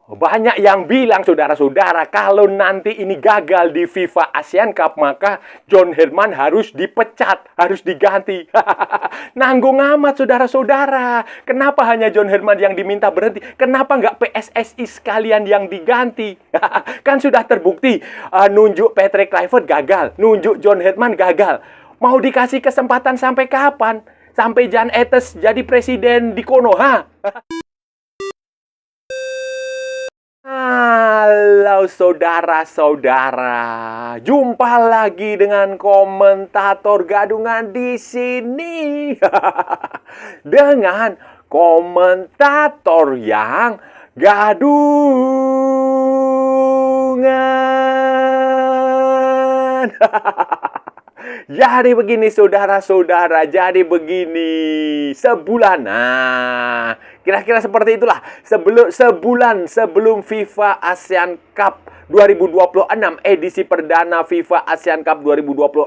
Banyak yang bilang, saudara-saudara, kalau nanti ini gagal di FIFA ASEAN Cup, maka John Herdman harus dipecat, harus diganti. Nanggung amat, saudara-saudara. Kenapa hanya John Herdman yang diminta berhenti? Kenapa nggak PSSI sekalian yang diganti? Kan sudah terbukti, nunjuk Patrick Kluivert gagal, nunjuk John Herdman gagal. Mau dikasih kesempatan sampai kapan? Sampai Jan Etes jadi presiden di Konoha? Halo saudara-saudara, jumpa lagi dengan komentator gadungan di sini. Dengan komentator yang gadungan. Jadi begini saudara-saudara, jadi begini. Sebulan, nah, kira-kira seperti itulah. Sebulan sebelum FIFA ASEAN Cup 2026, edisi perdana FIFA ASEAN Cup 2026,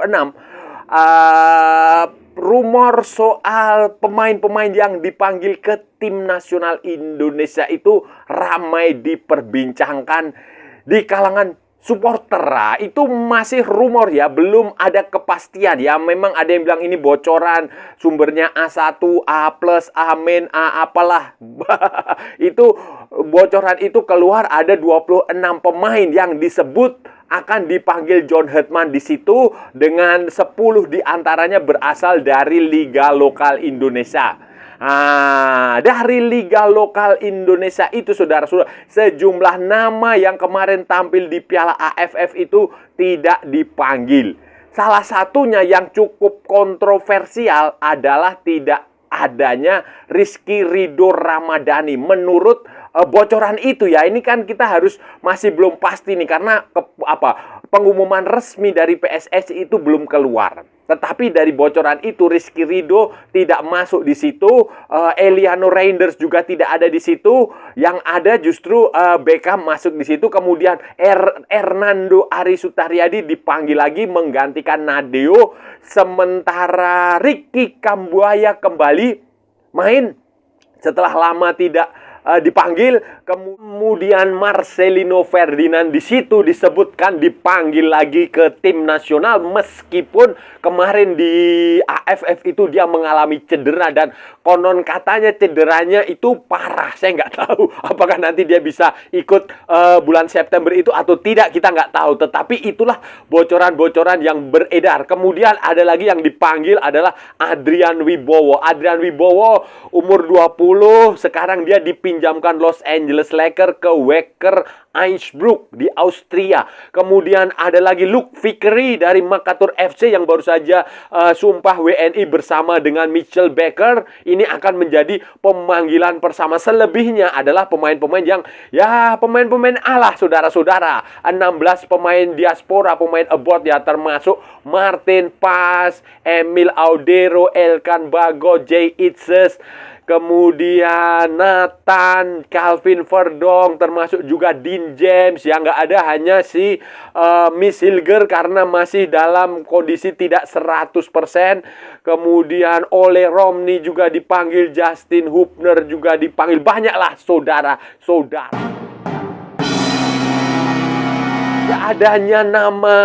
rumor soal pemain-pemain yang dipanggil ke tim nasional Indonesia itu ramai diperbincangkan di kalangan supporter. Itu masih rumor ya, belum ada kepastian ya. Memang ada yang bilang ini bocoran, sumbernya A1, A+, Amin, A apalah. Itu bocoran itu keluar, ada 26 pemain yang disebut akan dipanggil John Herdman di situ, dengan 10 diantaranya berasal dari Liga Lokal Indonesia. Dari Liga Lokal Indonesia itu, saudara-saudara, sejumlah nama yang kemarin tampil di Piala AFF itu tidak dipanggil. Salah satunya yang cukup kontroversial adalah tidak adanya Rizky Ridho Ramadhani. Menurut bocoran itu ya, ini kan kita harus masih belum pasti nih, karena pengumuman resmi dari PSSI itu belum keluar. Tetapi dari bocoran itu, Rizky Ridho tidak masuk di situ, Eliano Reinders juga tidak ada di situ. Yang ada justru Beckham masuk di situ. Kemudian Hernando Ari Sutariadi dipanggil lagi menggantikan Nadeo. Sementara Ricky Kambuaya kembali main setelah lama tidak dipanggil. Kemudian Marcelino Ferdinand di situ disebutkan dipanggil lagi ke tim nasional, meskipun kemarin di AFF itu dia mengalami cedera, dan konon katanya cederanya itu parah. Saya nggak tahu apakah nanti dia bisa ikut bulan September itu atau tidak, kita nggak tahu. Tetapi itulah bocoran-bocoran yang beredar. Kemudian ada lagi yang dipanggil adalah Adrian Wibowo. Adrian Wibowo umur 20, sekarang dia dipinjamkan Los Angeles Lakers ke Wacker Innsbruck di Austria. Kemudian ada lagi Luke Vickery dari Makassar FC yang baru saja sumpah WNI bersama dengan Mitchell Baker. Ini akan menjadi pemanggilan bersama. Selebihnya adalah pemain-pemain yang ya pemain-pemain Allah, saudara-saudara. 16 pemain diaspora, pemain abroad ya, termasuk Martin Paz, Emil Audero, Elkan Bago, Jay Itzes, kemudian Nathan, Calvin Verdong, termasuk juga Dean James. Yang nggak ada hanya si Miss Hilger karena masih dalam kondisi tidak 100%. Kemudian Ole Romney juga dipanggil, Justin Hubner juga dipanggil. Banyaklah saudara-saudara. Ya, adanya nama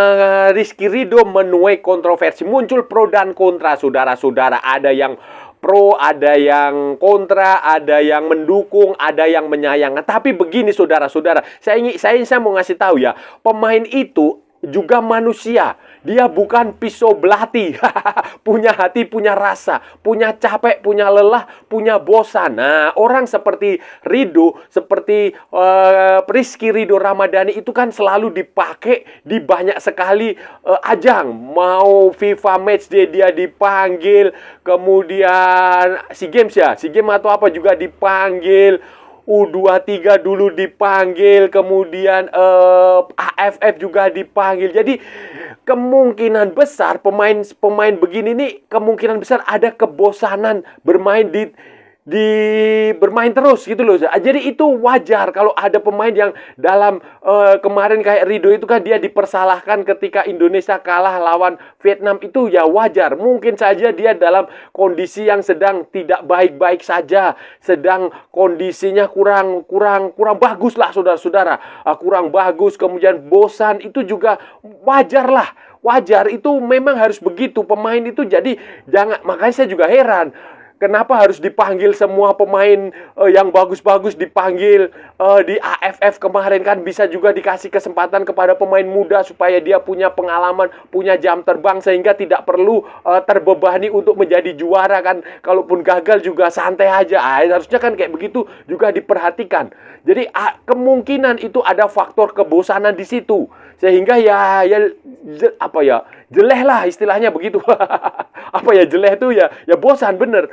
Rizky Ridho menuai kontroversi. Muncul pro dan kontra, saudara-saudara. Ada yang pro, ada yang kontra, ada yang mendukung, ada yang menyayangkan. Tapi begini saudara-saudara, saya mau ngasih tahu ya, pemain itu juga manusia. Dia bukan pisau belati. Punya hati, punya rasa, punya capek, punya lelah, punya bosan. Nah, orang seperti Ridho, seperti Rizky Ridho Ramadhani itu kan selalu dipakai di banyak sekali ajang. Mau FIFA Matchday dia dipanggil, kemudian SEA Games ya, SEA Games atau apa juga dipanggil. U23 dulu dipanggil, kemudian AFF juga dipanggil. Jadi kemungkinan besar pemain begini nih, kemungkinan besar ada kebosanan bermain bermain terus gitu loh. Jadi itu wajar kalau ada pemain yang dalam kemarin kayak Rido itu kan dia dipersalahkan ketika Indonesia kalah lawan Vietnam, itu ya wajar. Mungkin saja dia dalam kondisi yang sedang tidak baik-baik saja, sedang kondisinya kurang bagus lah saudara-saudara. Kurang bagus, kemudian bosan, itu juga wajar lah. Wajar, itu memang harus begitu pemain itu. Jadi jangan, makanya saya juga heran kenapa harus dipanggil semua pemain yang bagus-bagus dipanggil di AFF kemarin. Kan bisa juga dikasih kesempatan kepada pemain muda supaya dia punya pengalaman, punya jam terbang, sehingga tidak perlu terbebani untuk menjadi juara kan. Kalaupun gagal juga santai aja. Harusnya kan kayak begitu juga diperhatikan. Jadi kemungkinan itu ada faktor kebosanan di situ. Sehingga jeleh lah istilahnya begitu. Jeleh itu ya bosan bener.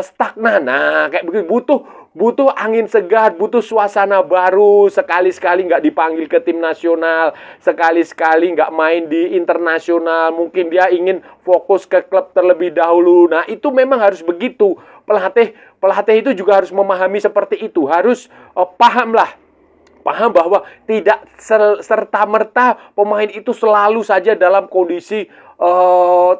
Stagnan. Nah, kayak begitu, butuh angin segar, butuh suasana baru. Sekali-sekali nggak dipanggil ke tim nasional, sekali-sekali nggak main di internasional. Mungkin dia ingin fokus ke klub terlebih dahulu. Nah, itu memang harus begitu. Pelatih itu juga harus memahami seperti itu. Harus paham bahwa tidak serta-merta pemain itu selalu saja dalam kondisi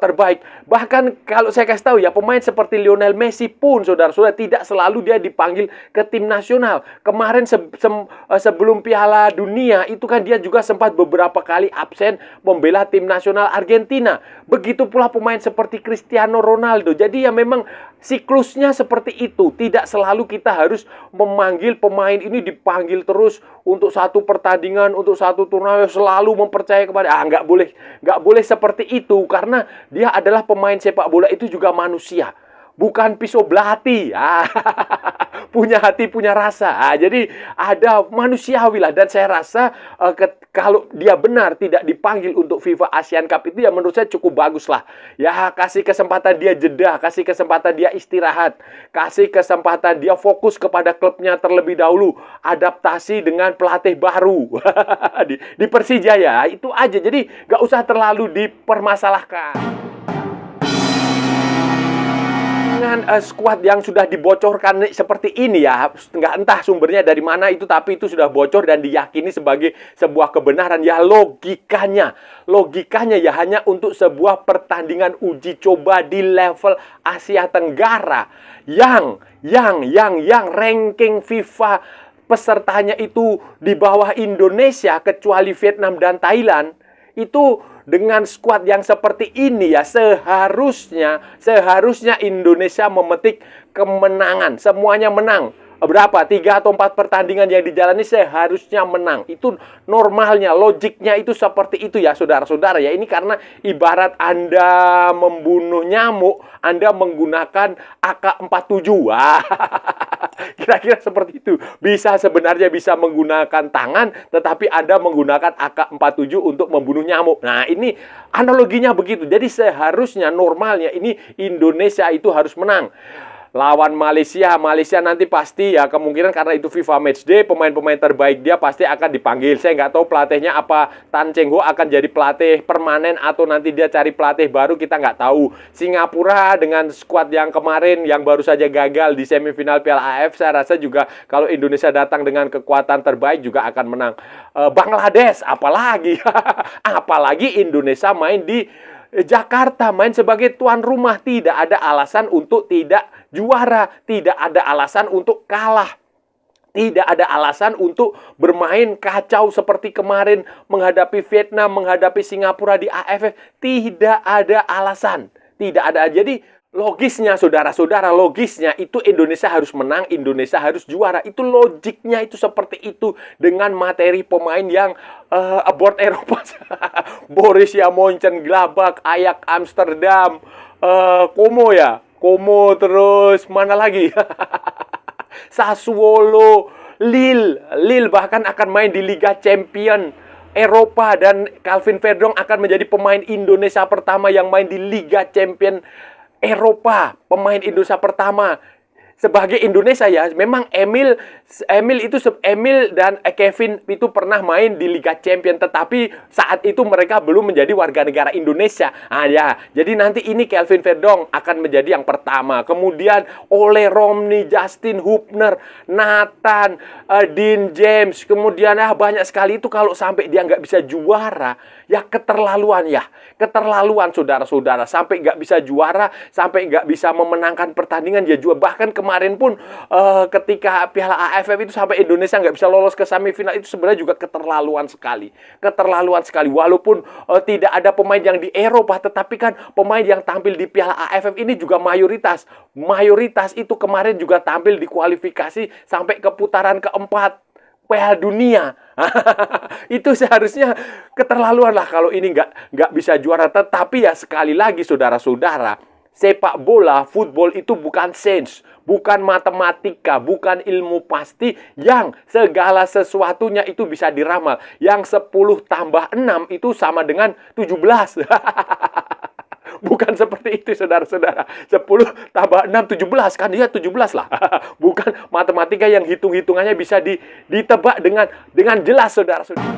terbaik. Bahkan kalau saya kasih tahu ya, pemain seperti Lionel Messi pun saudara-saudara tidak selalu dia dipanggil ke tim nasional. Kemarin sebelum Piala Dunia itu kan dia juga sempat beberapa kali absen membela tim nasional Argentina. Begitu pula pemain seperti Cristiano Ronaldo. Jadi ya memang siklusnya seperti itu. Tidak selalu kita harus memanggil pemain ini dipanggil terus untuk satu pertandingan, untuk satu turnamen, selalu mempercayai kepada nggak boleh seperti itu, karena dia adalah pemain sepak bola itu juga manusia, bukan pisau belati. Punya hati, punya rasa. Jadi ada manusiawi lah. Dan saya rasa kalau dia benar tidak dipanggil untuk FIFA Asian Cup itu, ya menurut saya cukup bagus lah. Ya kasih kesempatan dia jeda, kasih kesempatan dia istirahat, kasih kesempatan dia fokus kepada klubnya terlebih dahulu, adaptasi dengan pelatih baru di Persija ya. Itu aja. Jadi nggak usah terlalu dipermasalahkan. Dengan skuad yang sudah dibocorkan seperti ini ya, nggak entah sumbernya dari mana itu, tapi itu sudah bocor dan diyakini sebagai sebuah kebenaran. Ya logikanya ya hanya untuk sebuah pertandingan uji coba di level Asia Tenggara yang ranking FIFA pesertanya itu di bawah Indonesia kecuali Vietnam dan Thailand. Itu dengan skuad yang seperti ini ya seharusnya Indonesia memetik kemenangan. Semuanya menang. Berapa? 3 atau 4 pertandingan yang dijalani seharusnya menang. Itu normalnya, logiknya itu seperti itu ya saudara-saudara ya. Ini karena ibarat Anda membunuh nyamuk, Anda menggunakan AK-47. Kira-kira seperti itu. Sebenarnya bisa menggunakan tangan, tetapi Anda menggunakan AK-47 untuk membunuh nyamuk. Nah, ini analoginya begitu. Jadi seharusnya normalnya ini Indonesia itu harus menang lawan Malaysia. Malaysia nanti pasti ya kemungkinan karena itu FIFA Matchday, pemain-pemain terbaik dia pasti akan dipanggil. Saya nggak tahu pelatihnya apa Tan Cheng Ho akan jadi pelatih permanen atau nanti dia cari pelatih baru, kita nggak tahu. Singapura dengan skuad yang kemarin yang baru saja gagal di semifinal Piala AFF, saya rasa juga kalau Indonesia datang dengan kekuatan terbaik juga akan menang. Bangladesh apalagi apalagi Indonesia main di Jakarta, main sebagai tuan rumah. Tidak ada alasan untuk tidak juara, tidak ada alasan untuk kalah, tidak ada alasan untuk bermain kacau seperti kemarin menghadapi Vietnam, menghadapi Singapura di AFF. Tidak ada alasan, tidak ada. Jadi logisnya saudara-saudara, logisnya itu Indonesia harus menang, Indonesia harus juara. Itu logiknya itu seperti itu dengan materi pemain yang abroad Eropa. Borussia Mönchengladbach, Ajax Amsterdam, Como, terus mana lagi? Sassuolo, Lille bahkan akan main di Liga Champion Eropa, dan Calvin Verdong akan menjadi pemain Indonesia pertama yang main di Liga Champion Eropa, pemain Indonesia pertama. sebagai Indonesia ya, memang Emil dan Kevin itu pernah main di Liga Champions, tetapi saat itu mereka belum menjadi warga negara Indonesia. Ah ya, jadi nanti ini Kelvin Verdong akan menjadi yang pertama. Kemudian Ole Romney, Justin Hubner, Nathan, Dean James, kemudian banyak sekali itu kalau sampai dia nggak bisa juara, ya keterlaluan ya. Keterlaluan saudara-saudara, sampai nggak bisa juara, sampai nggak bisa memenangkan pertandingan ya juga. Bahkan kemarin pun ketika Piala AFF itu sampai Indonesia nggak bisa lolos ke semifinal, itu sebenarnya juga keterlaluan sekali. Keterlaluan sekali. Walaupun tidak ada pemain yang di Eropa, tetapi kan pemain yang tampil di Piala AFF ini juga mayoritas. Mayoritas itu kemarin juga tampil di kualifikasi sampai ke putaran keempat Piala Dunia. Itu seharusnya keterlaluan lah kalau ini nggak bisa juara. Tetapi ya sekali lagi saudara-saudara, sepak bola, football itu bukan sains, bukan matematika, bukan ilmu pasti yang segala sesuatunya itu bisa diramal. Yang 10 tambah 6 itu sama dengan 17. Bukan seperti itu saudara-saudara. 10 tambah 6, 17. Kan dia 17 lah. Bukan matematika yang hitung-hitungannya bisa ditebak dengan jelas saudara-saudara.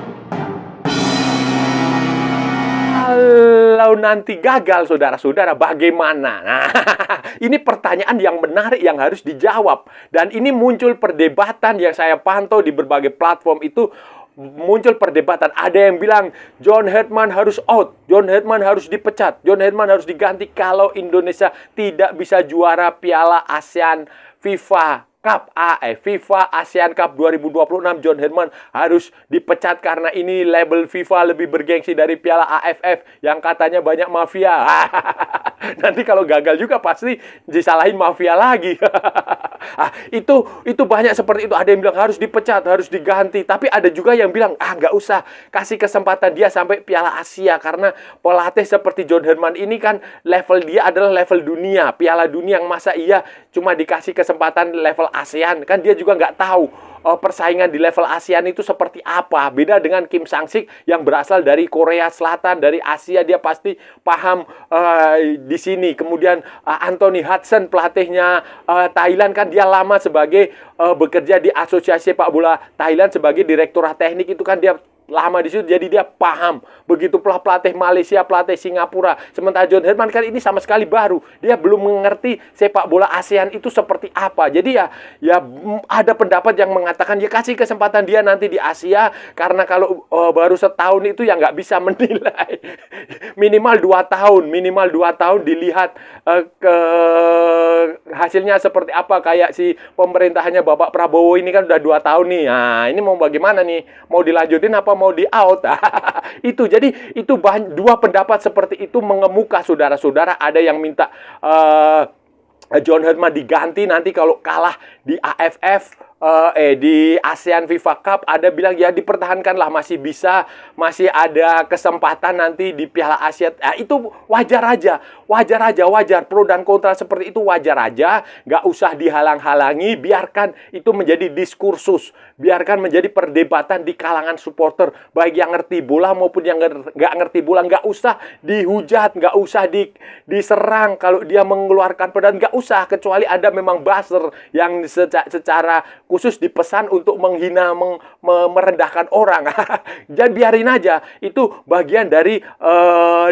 Kalau nanti gagal saudara-saudara, bagaimana? Nah, ini pertanyaan yang menarik yang harus dijawab. Dan ini muncul perdebatan yang saya pantau di berbagai platform itu. Muncul perdebatan. Ada yang bilang John Herdman harus out, John Herdman harus dipecat, John Herdman harus diganti kalau Indonesia tidak bisa juara Piala ASEAN FIFA Cup. FIFA ASEAN Cup 2026. John Herdman harus dipecat karena ini label FIFA lebih bergengsi dari Piala AFF yang katanya banyak mafia. Nanti kalau gagal juga pasti disalahin mafia lagi. Itu banyak seperti itu. Ada yang bilang harus dipecat, harus diganti. Tapi ada juga yang bilang, nggak usah. Kasih kesempatan dia sampai Piala Asia. Karena pelatih seperti John Herdman ini kan level dia adalah level dunia. Piala dunia yang masa iya cuma dikasih kesempatan level ASEAN. Kan dia juga nggak tahu persaingan di level ASEAN itu seperti apa. Beda dengan Kim Sang-sik yang berasal dari Korea Selatan, dari Asia, dia pasti paham di sini. Kemudian Anthony Hudson, pelatihnya Thailand, kan dia lama sebagai bekerja di Asosiasi Sepak Bola Thailand sebagai direktur teknik, itu kan dia lama di situ, jadi dia paham. Begitu pula pelatih Malaysia, pelatih Singapura. Sementara John Herdman kan ini sama sekali baru. Dia belum mengerti sepak bola ASEAN itu seperti apa. Jadi ya ada pendapat yang mengatakan ya kasih kesempatan dia nanti di Asia, karena kalau baru setahun itu ya nggak bisa menilai. Minimal 2 tahun dilihat ke hasilnya seperti apa. Kayak si pemerintahannya Bapak Prabowo ini kan udah 2 tahun nih. Nah, ini mau bagaimana nih? Mau dilanjutin apa mau di out? Itu jadi itu dua pendapat seperti itu mengemuka saudara-saudara. Ada yang minta John Herdman diganti nanti kalau kalah di AFF, di ASEAN FIFA Cup. Ada bilang ya dipertahankanlah, masih bisa, masih ada kesempatan nanti di Piala Asia. Itu wajar aja, pro dan kontra seperti itu wajar aja, nggak usah dihalang-halangi, biarkan itu menjadi diskursus, biarkan menjadi perdebatan di kalangan supporter, baik yang ngerti bola maupun yang nggak ngerti bola. Nggak usah dihujat, nggak usah diserang kalau dia mengeluarkan pedang, nggak usah, kecuali ada memang buzzer yang secara khusus dipesan untuk menghina, merendahkan orang. Jangan biarin aja. Itu bagian dari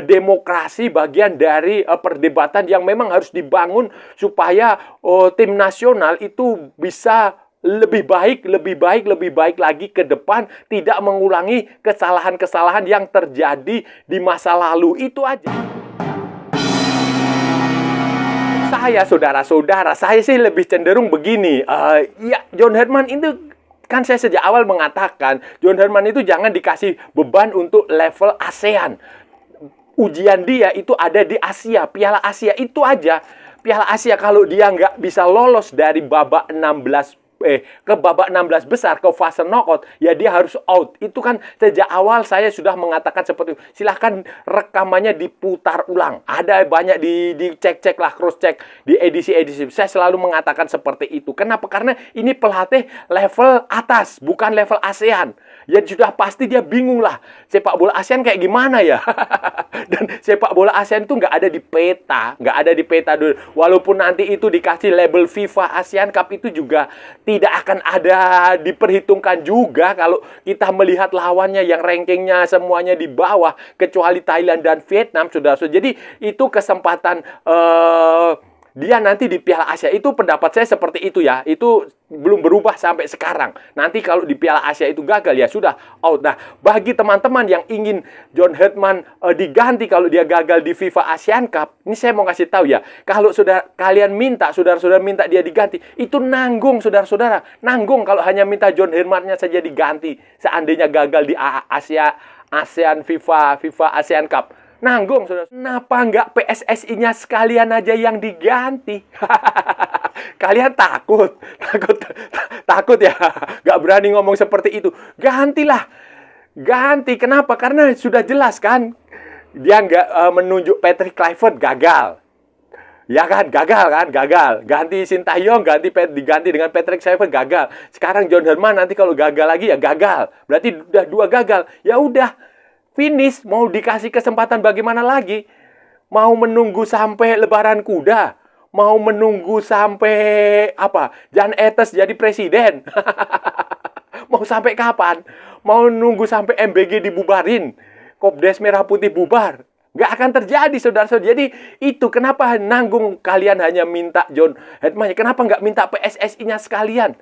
demokrasi, bagian dari perdebatan yang memang harus dibangun supaya tim nasional itu bisa lebih baik lagi ke depan, tidak mengulangi kesalahan-kesalahan yang terjadi di masa lalu. Itu aja. Saudara-saudara, saya sih lebih cenderung begini. Ya, John Herdman itu kan saya sejak awal mengatakan, John Herdman itu jangan dikasih beban untuk level ASEAN. Ujian dia itu ada di Asia, Piala Asia itu aja. Piala Asia kalau dia nggak bisa lolos dari babak 16 ke babak 16 besar, ke fase knockout, ya dia harus out. Itu kan sejak awal saya sudah mengatakan seperti itu. Silahkan rekamannya diputar ulang. Ada banyak dicek-cek lah, cross-check di edisi-edisi. Saya selalu mengatakan seperti itu. Kenapa? Karena ini pelatih level atas, bukan level ASEAN. Ya sudah pasti dia bingung lah. Sepak bola ASEAN kayak gimana ya? Dan sepak bola ASEAN itu nggak ada di peta. Nggak ada di peta dulu. Walaupun nanti itu dikasih label FIFA ASEAN Cup, itu juga tidak akan ada diperhitungkan juga kalau kita melihat lawannya yang rankingnya semuanya di bawah. Kecuali Thailand dan Vietnam, saudara-saudara. Jadi itu kesempatan dia nanti di Piala Asia. Itu pendapat saya seperti itu ya. Itu belum berubah sampai sekarang. Nanti kalau di Piala Asia itu gagal, ya sudah out. Nah, bagi teman-teman yang ingin John Herdman diganti kalau dia gagal di FIFA ASEAN Cup, ini saya mau kasih tahu ya. Kalau kalian minta, saudara-saudara minta dia diganti, itu nanggung, saudara-saudara. Nanggung kalau hanya minta John Herdman-nya saja diganti. Seandainya gagal di ASEAN FIFA ASEAN Cup. Nanggung, saudara. Kenapa nggak PSSI-nya sekalian aja yang diganti? Kalian takut ya? Nggak berani ngomong seperti itu. Gantilah. Ganti. Kenapa? Karena sudah jelas kan. Dia nggak menunjuk Patrick Kluivert, gagal. Ya kan, gagal kan, gagal. Ganti Sintayong, diganti dengan Patrick Kluivert, gagal. Sekarang John Herdman nanti kalau gagal lagi ya gagal. Berarti udah 2 gagal. Ya udah. Finish, mau dikasih kesempatan bagaimana lagi? Mau menunggu sampai lebaran kuda? Mau menunggu sampai Jan Etes jadi presiden? Mau sampai kapan? Mau nunggu sampai MBG dibubarin? Kopdes Merah Putih bubar? Nggak akan terjadi, saudara-saudara. Jadi itu kenapa nanggung kalian hanya minta John Herdman? Kenapa nggak minta PSSI-nya sekalian?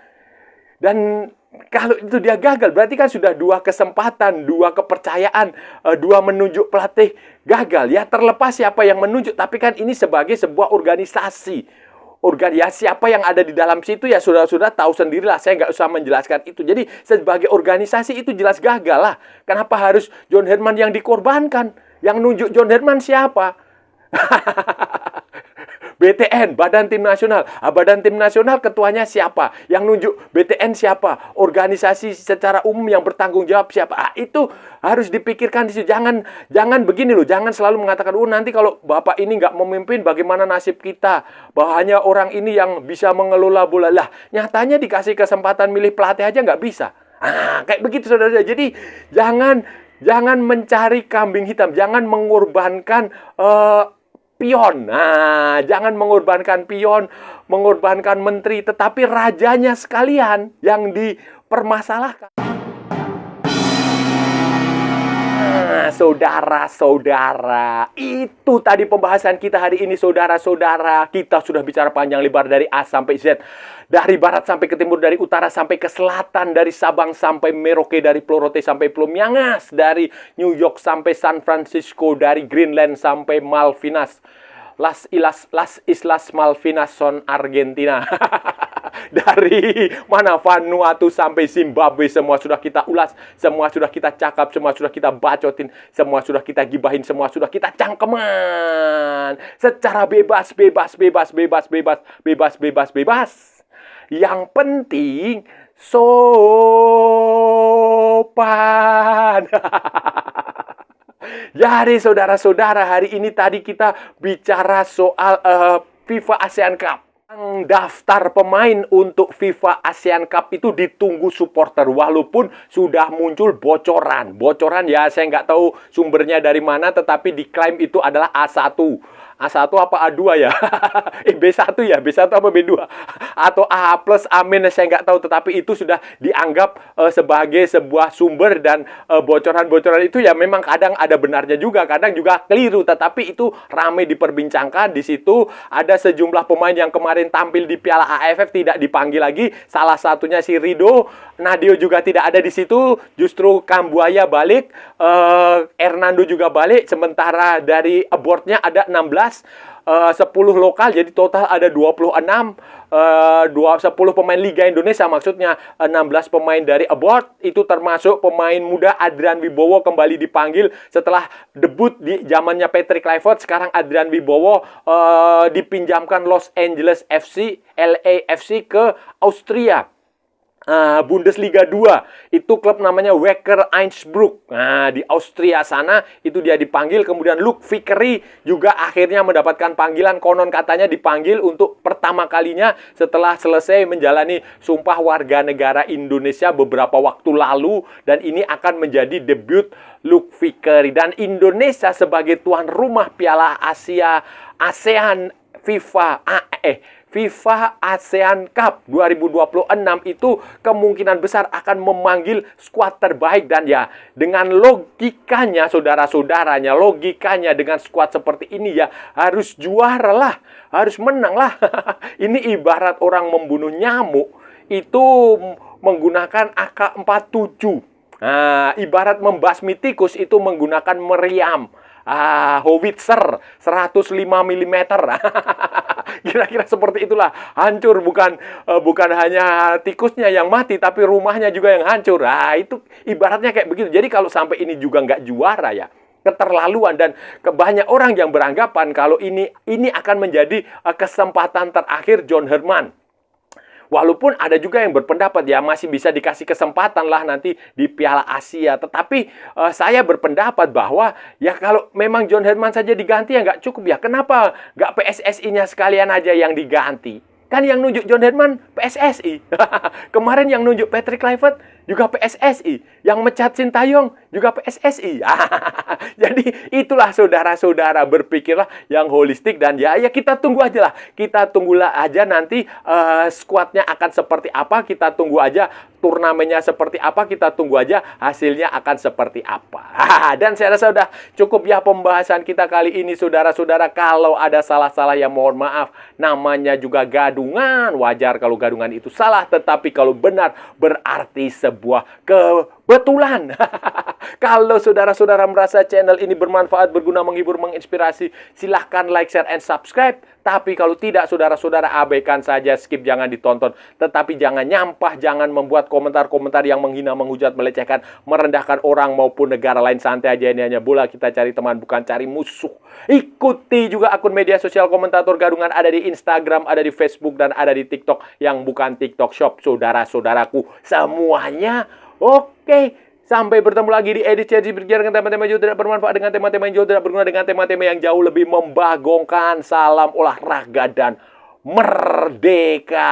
Dan kalau itu dia gagal, berarti kan sudah 2 kesempatan, 2 kepercayaan, 2 menunjuk pelatih gagal. Ya terlepas siapa yang menunjuk, tapi kan ini sebagai sebuah organisasi. Siapa yang ada di dalam situ ya saudara-saudara tahu sendirilah. Saya nggak usah menjelaskan itu. Jadi sebagai organisasi itu jelas gagal lah. Kenapa harus John Herdman yang dikorbankan? Yang nunjuk John Herdman siapa? BTN, Badan Tim Nasional. Badan Tim Nasional ketuanya siapa? Yang nunjuk BTN siapa? Organisasi secara umum yang bertanggung jawab siapa? Itu harus dipikirkan di situ. Jangan begini loh. Jangan selalu mengatakan, nanti kalau Bapak ini nggak memimpin, bagaimana nasib kita? Bahwa hanya orang ini yang bisa mengelola bola. Lah, nyatanya dikasih kesempatan milih pelatih aja nggak bisa. Kayak begitu, saudara. Jadi, jangan mencari kambing hitam. Jangan mengorbankan pion. Jangan mengorbankan pion, mengorbankan menteri, tetapi rajanya sekalian yang dipermasalahkan. Saudara-saudara, itu tadi pembahasan kita hari ini, saudara-saudara. Kita sudah bicara panjang lebar dari A sampai Z. Dari barat sampai ke timur, dari utara sampai ke selatan, dari Sabang sampai Merauke, dari Pulau Rote sampai Pulau Miangas, dari New York sampai San Francisco, dari Greenland sampai Malvinas. Las Islas Malvinas son Argentina. Dari mana Vanuatu sampai Zimbabwe, semua sudah kita ulas, semua sudah kita cakap, semua sudah kita bacotin, semua sudah kita gibahin, semua sudah kita cangkeman secara bebas. Yang penting sopan. Jadi saudara-saudara, hari ini tadi kita bicara soal FIFA ASEAN Cup. Daftar pemain untuk FIFA ASEAN Cup itu ditunggu supporter, walaupun sudah muncul bocoran. Bocoran ya saya nggak tahu sumbernya dari mana, tetapi diklaim itu adalah A1. A1 apa A2 ya? B1 ya? B1 apa B2? Atau A plus, A minus, saya nggak tahu. Tetapi itu sudah dianggap sebagai sebuah sumber, dan bocoran-bocoran itu ya memang kadang ada benarnya juga, kadang juga keliru. Tetapi itu ramai diperbincangkan. Di situ ada sejumlah pemain yang kemarin tampil di Piala AFF tidak dipanggil lagi. Salah satunya si Rido. Nadio juga tidak ada di situ. Justru Kambuaya balik. Hernando juga balik. Sementara dari boardnya ada 16. 10 lokal, jadi total ada 26. 10 pemain Liga Indonesia, maksudnya 16 pemain dari abroad. Itu termasuk pemain muda Adrian Wibowo kembali dipanggil setelah debut di zamannya Patrick Kluivert. Sekarang Adrian Wibowo dipinjamkan Los Angeles FC, LAFC ke Austria. Bundesliga 2. Itu klub namanya Wacker Innsbruck. Nah, di Austria sana itu dia dipanggil. Kemudian Luke Vickery juga akhirnya mendapatkan panggilan. Konon katanya dipanggil untuk pertama kalinya setelah selesai menjalani sumpah warga negara Indonesia beberapa waktu lalu. Dan ini akan menjadi debut Luke Vickery. Dan Indonesia sebagai tuan rumah Piala Asia ASEAN FIFA ASEAN Cup 2026 itu kemungkinan besar akan memanggil skuad terbaik. Dan ya, dengan logikanya saudara-saudaranya, logikanya dengan skuad seperti ini ya harus juara lah, harus menang lah. Ini ibarat orang membunuh nyamuk itu menggunakan AK-47. Nah, ibarat membasmi tikus itu menggunakan meriam. Howitzer 105 mm. Kira-kira seperti itulah. Hancur, bukan hanya tikusnya yang mati, tapi rumahnya juga yang hancur. Itu ibaratnya kayak begitu. Jadi kalau sampai ini juga nggak juara ya, keterlaluan. Dan banyak orang yang beranggapan kalau ini akan menjadi kesempatan terakhir John Herman. Walaupun ada juga yang berpendapat ya masih bisa dikasih kesempatan lah nanti di Piala Asia. Tetapi saya berpendapat bahwa ya kalau memang John Herman saja diganti ya nggak cukup ya. Kenapa nggak PSSI-nya sekalian aja yang diganti? Kan yang nunjuk John Herman PSSI. Kemarin yang nunjuk Patrick Kluivert juga PSSI. Yang mecat Sintayong juga PSSI. Jadi itulah saudara-saudara, berpikirlah yang holistik. Dan ya kita tunggu aja lah. Kita tunggulah aja nanti skuadnya akan seperti apa. Kita tunggu aja turnamennya seperti apa. Kita tunggu aja hasilnya akan seperti apa. Dan saya rasa sudah cukup ya pembahasan kita kali ini saudara-saudara. Kalau ada salah-salah ya mohon maaf. Namanya juga gadungan. Wajar kalau gadungan itu salah. Tetapi kalau benar berarti sebuah kebetulan. Kalau saudara-saudara merasa channel ini bermanfaat, berguna, menghibur, menginspirasi, silahkan like, share, and subscribe. Tapi kalau tidak, saudara-saudara abaikan saja, skip, jangan ditonton. Tetapi jangan nyampah, jangan membuat komentar-komentar yang menghina, menghujat, melecehkan, merendahkan orang maupun negara lain. Santai aja, ini hanya bola, kita cari teman, bukan cari musuh. Ikuti juga akun media sosial Komentator Gadungan, ada di Instagram, ada di Facebook, dan ada di TikTok yang bukan TikTok Shop. Saudara-saudaraku semuanya, oke. Sampai bertemu lagi di edisi berbicara dengan tema-tema yang jauh tidak bermanfaat, dengan tema-tema yang jauh tidak berguna, dengan tema-tema yang jauh lebih membagongkan. Salam olahraga dan merdeka.